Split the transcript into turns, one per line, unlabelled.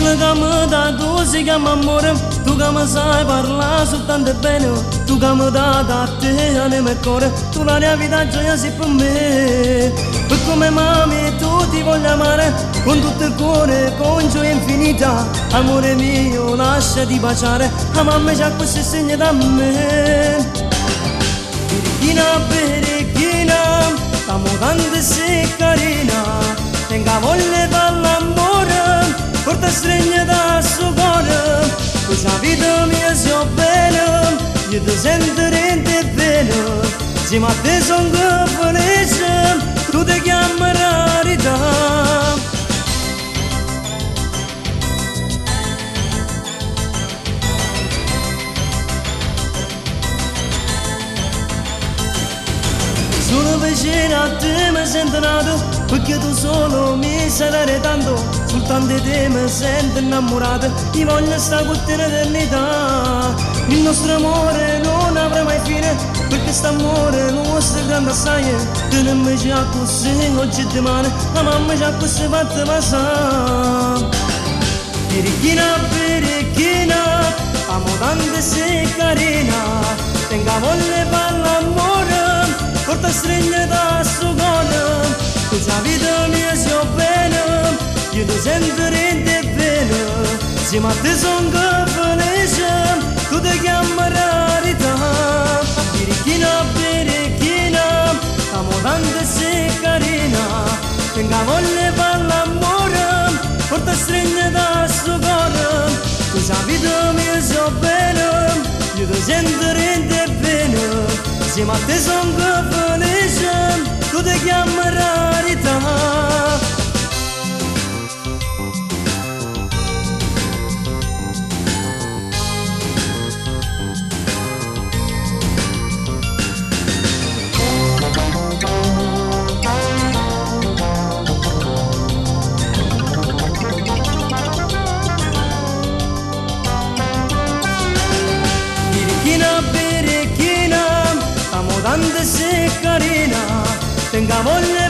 Quello che mi dà tu si chiama amore, tu che mi sai parlare soltanto bene, tu che mi dà da te anima e cuore, tu la mia vita gioia sei per me. Per come mami tu ti voglio amare, con tutto il cuore, con gioia infinita. Amore mio lasciati baciare, a mamma c'ha questo segno da me. Birichina, stiamo tanto sei carina, tenga voglia dall'amore, porta stregna da suo cuore, tu sa vita mia so bene, io ti sento rende bene, se ma te son che felice, tu ti chiami rarità. Sono vicino a te mi sento nato, perché tu solo mi sai tanto, soltanto di te mi sento innamorato, ti voglio stare con te in eternità. Il nostro amore non avrà mai fine, perché st'amore nostro è grande assai, che non mi c'ha così oggi e domani, la mamma c'ha così fatte passare. Birichina, amo tanto sei carina, tenga voglia per l'amore, porta stringere da suo cuore, tu sa vita mia so bene, io ti sento rende bene, se ma te son che felice, tu ti chiami rarità. Birichina, amo tanto sei carina, tenga voglia per l'amore, porta stringere da suo cuore, tu sa vita mia so bene, io ti sento rende bene, se ma te son che felice, tu ti chiami rarità. Birichina, amo tanto sei carina, tenga voglia